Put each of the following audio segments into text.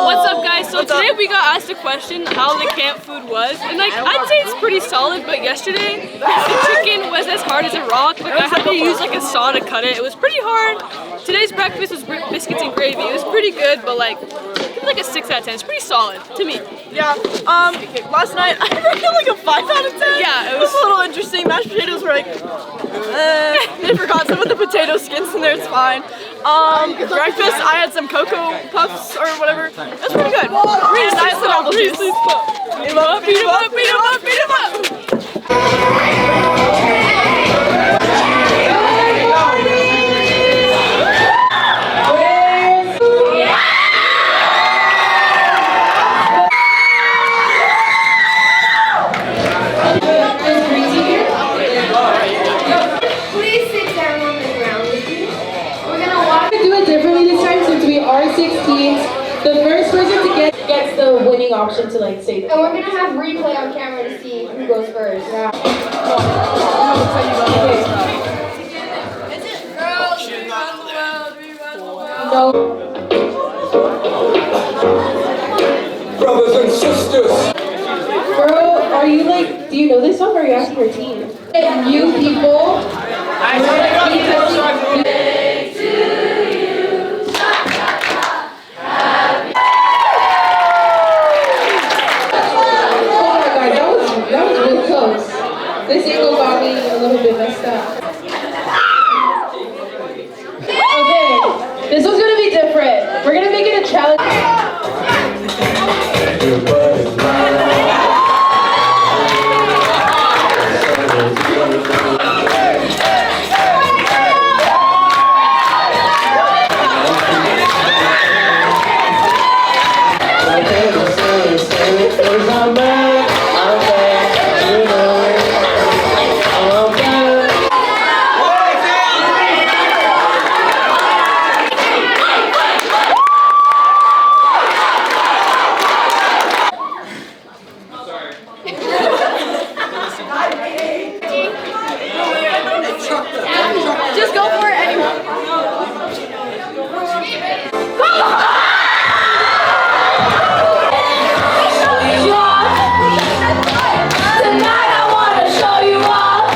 What's up, guys? So today we got asked a question how the camp food was, and like I'd say it's pretty solid. But yesterday the chicken was as hard as a rock. Like I had to use like a saw to cut it. It was pretty hard. Today's breakfast was biscuits and gravy. It was pretty good, but like give it like a 6 out of 10. It's pretty solid to me. Yeah. Last night I rated like a 5 out of 10. Yeah, it was a little interesting. Mashed potatoes were like, they forgot some of the potato skins in there. It's fine. Breakfast I had some Cocoa Puffs or whatever. That's pretty good. Really nice and apple juice. Beat 'em up, beat 'em up, beat 'em up, beat 'em up. Please sit down on the ground with me. We're gonna walk. Do it differently this time since we are 16s. The first person to gets the winning option to like say that. And we're gonna have replay on camera to see who goes first. Yeah. No. Brothers and sisters. Bro, are you like, do you know this song or are you asking your team? You people. This angle got me a little bit messed up. Okay, this one's gonna be different. We're gonna make it a challenge. Just go for it anyway. Tonight I wanna show you off.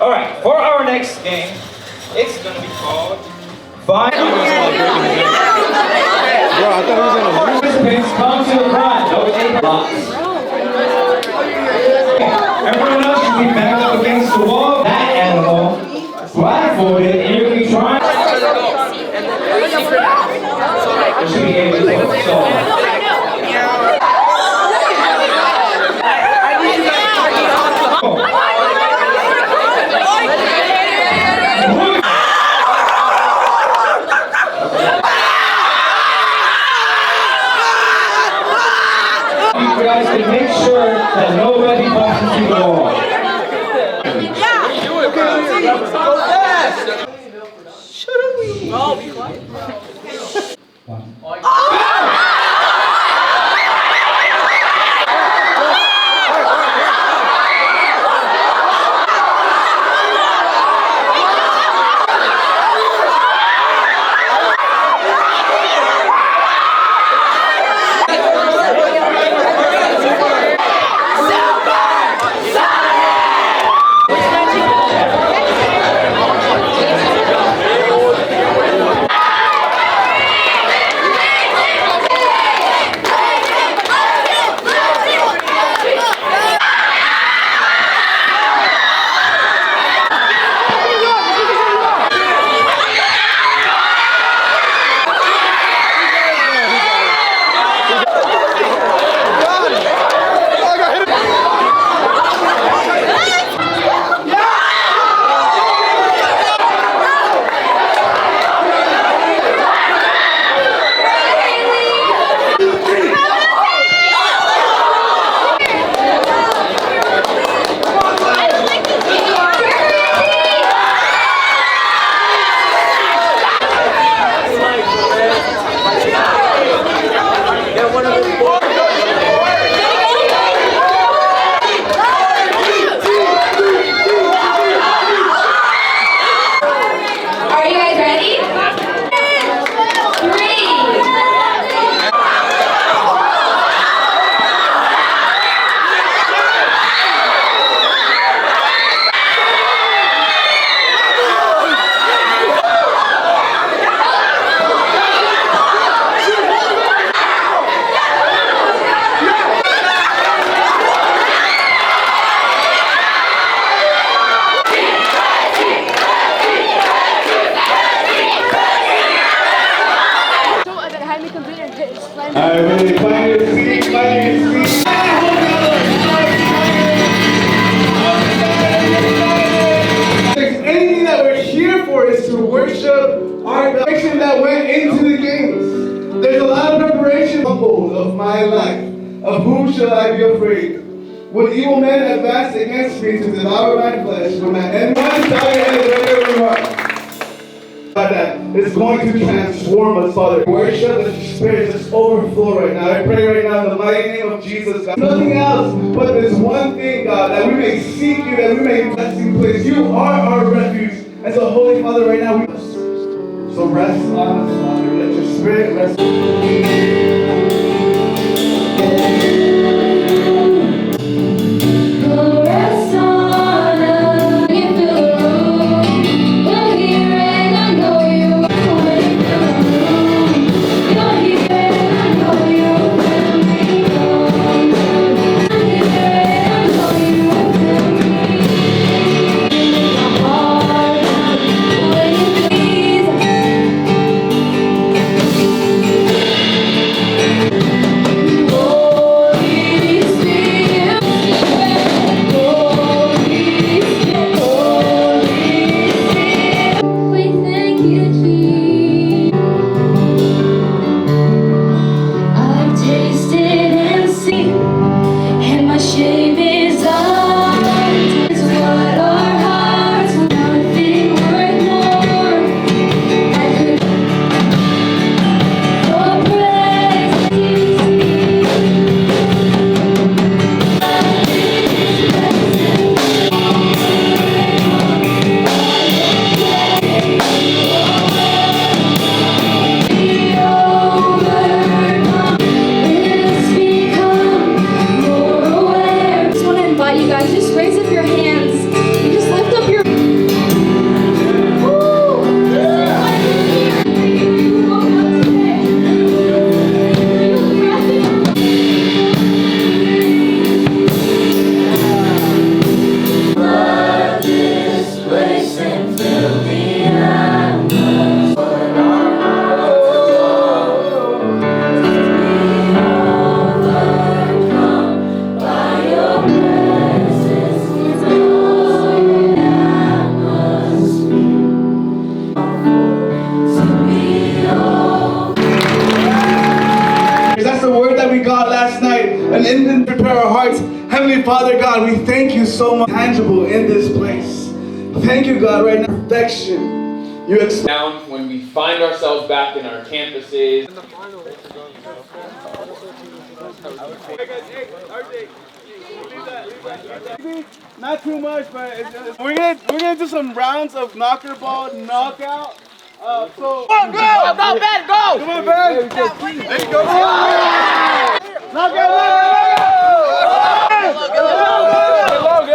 All right, for our next game, it's gonna be called Find. Participants come to the front. Everyone else should be backed up against the wall. That animal blindfolded, and you're gonna be trying. It should be able to you guys can make sure that nobody bumps into the wall. Oh, be quiet. of my life. Of whom shall I be afraid? When evil men advance against me to devour my flesh, when my enemies that is going to transform us, Father. Worship the Spirit just overflow right now. I pray right now in the mighty name of Jesus, God. Nothing else but this one thing, God, that we may seek you, that we may blessing place. You are our refuge. And so, Holy Father, right now, so rest on us, Father. Let your Spirit rest. And in them prepare our hearts. Heavenly Father, God, we thank you so much. Tangible in this place. Thank you, God, right now. Perfection. You down when we find ourselves back in our campuses. Not too much, but we're gonna do some rounds of knocker ball knockout. So go, Ben, go! Come on, Ben! There you go! Knock it, get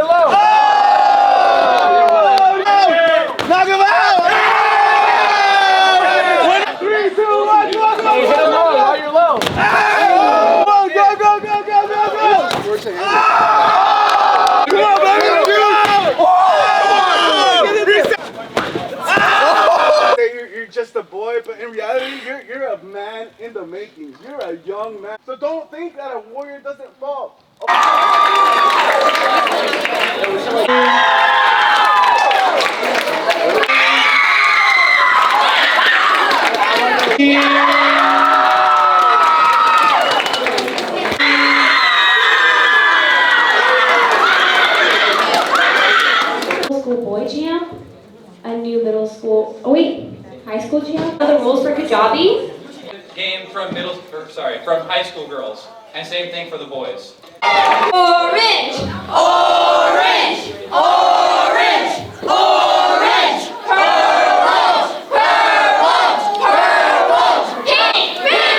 low! Knock him out! 3, 2, 1, go! Hit him low while you're low. Go! Come on, baby! You're just a boy, but in reality, you're a man in the making. You're a young man. So don't think that a warrior doesn't fall. School boy jam, a new middle school, high school jam. The rules for Kajabi. Game from from high school girls, and same thing for the boys. Orange, orange, orange, orange, purple, purple, purple, pink, pink,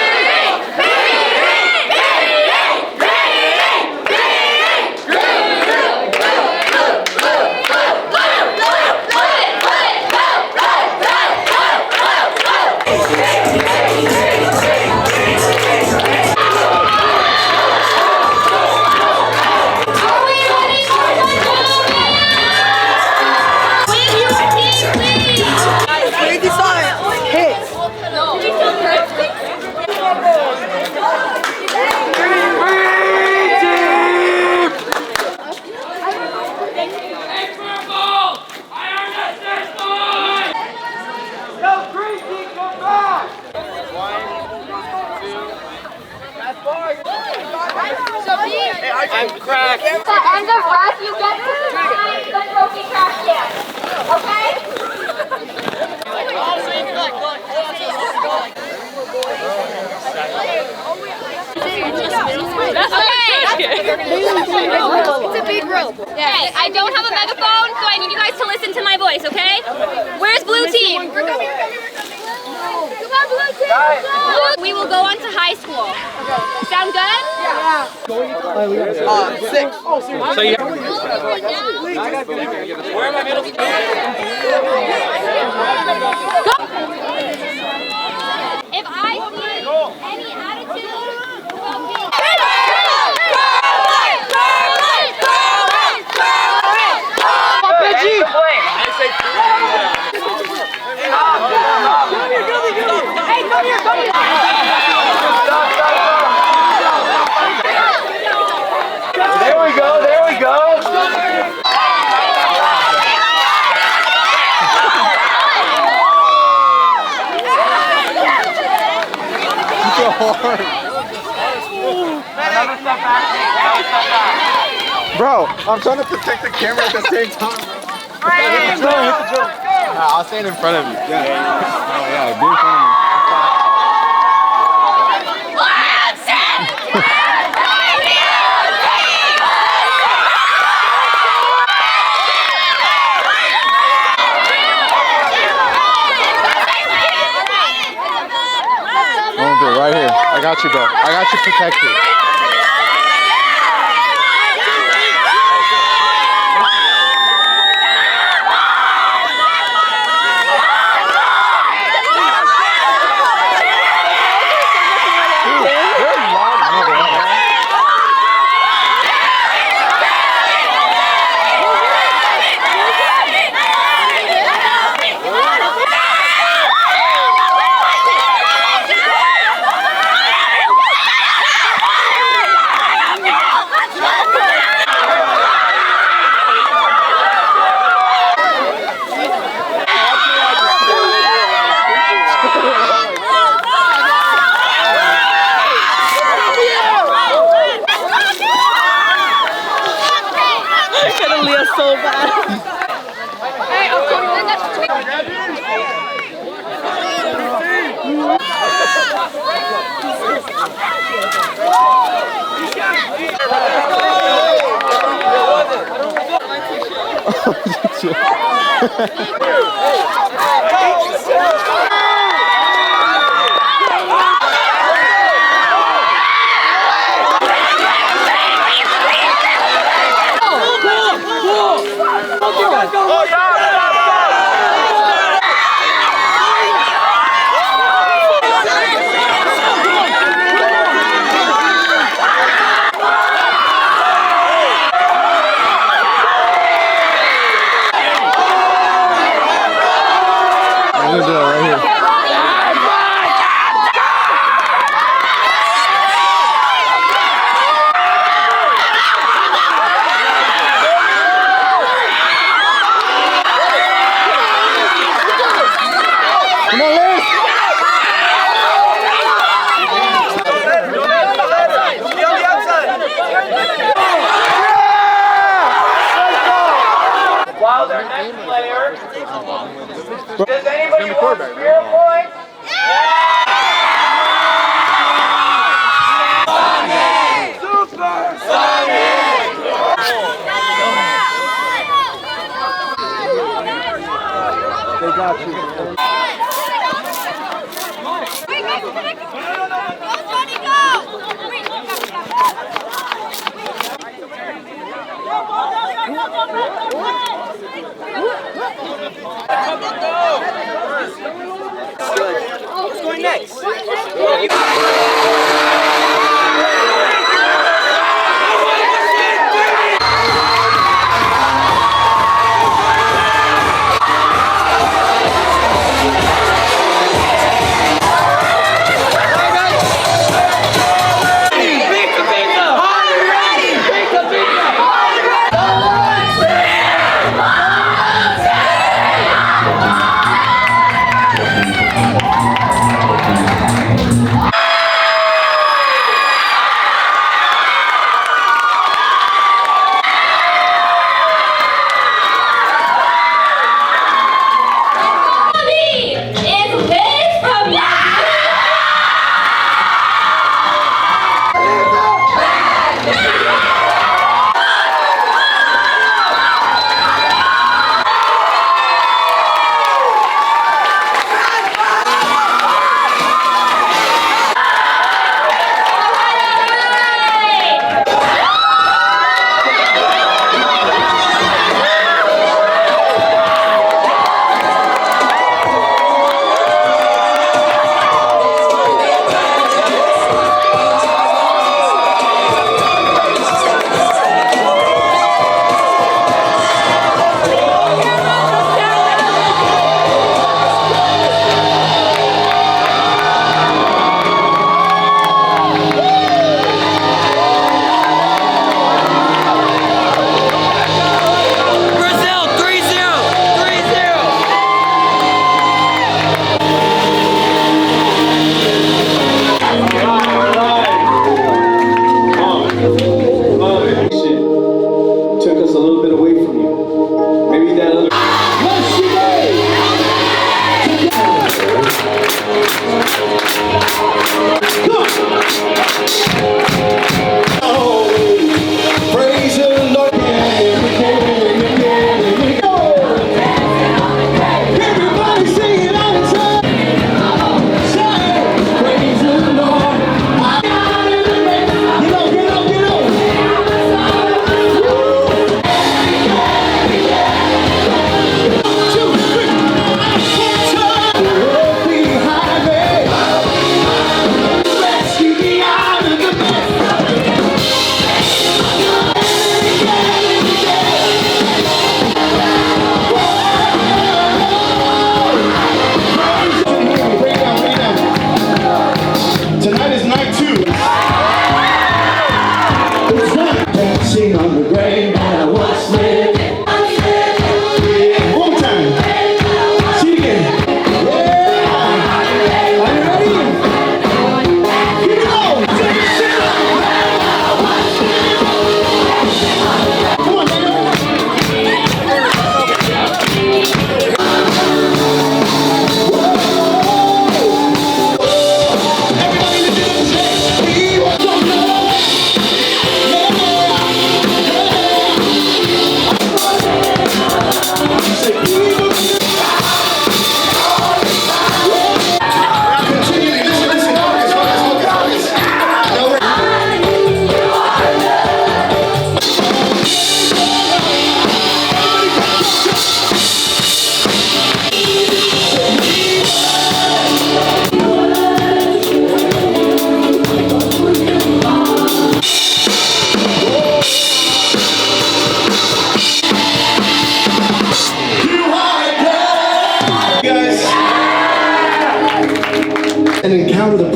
Are we ready for the Okay, I don't have a megaphone, so I need you guys to listen to my voice, okay? Where's blue team? We're coming, Come on, blue team! Blue, we will go on to high school. Sound good? Yeah. 6. So you Where am I middle school? If I see any attitude, There we go, there we go. Bro, I'm trying to protect the camera at the same time. Hit the drum. I'll stand in front of you. Yeah. Oh yeah, be in front of me. I'm gonna do it right here. I got you, bro. I got you protected. So bad. I'm gonna do it right here. Come on, Liz! While their next player, does anybody want spear points? They got you. Who's going next?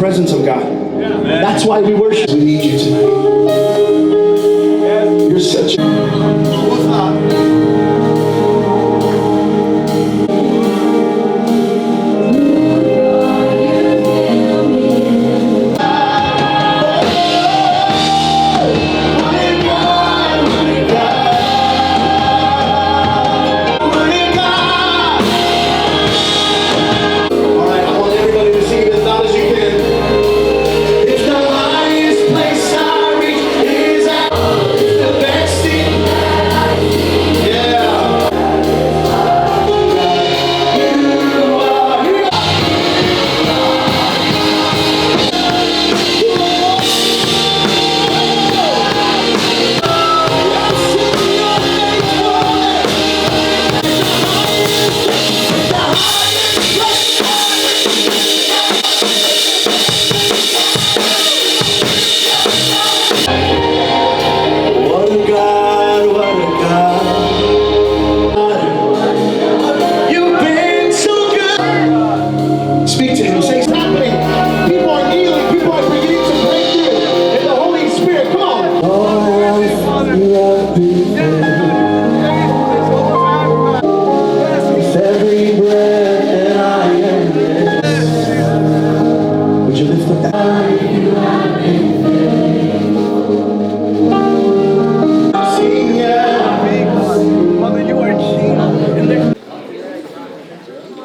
presence of God. That's why we worship. We need you tonight. You're such a...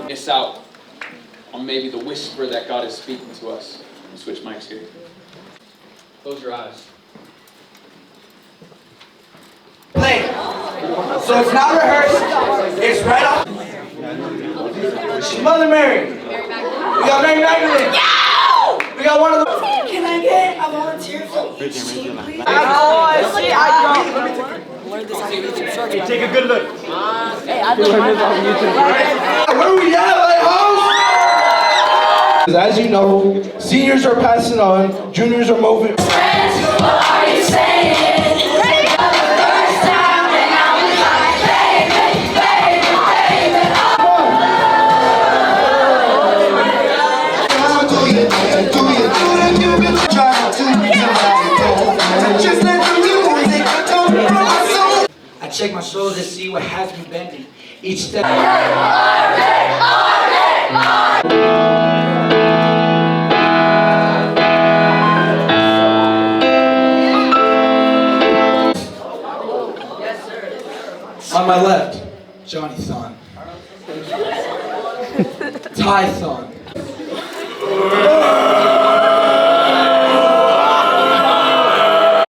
Miss out on maybe the whisper that God is speaking to us. Switch mics here. Close your eyes. Play. So it's not rehearsed. It's right off. Mother Mary. We got Mary Magdalene. We got one of the. Can I get a volunteer from each team, please? Oh, I see. I don't. Take a good look. Hey, I don't mind. Where we at, Lighthouse? As you know, seniors are passing on, juniors are moving. What are you saying? I check my shoulders to see what has me bending. Each step. On my left, Johnny Thon. Ty Thon.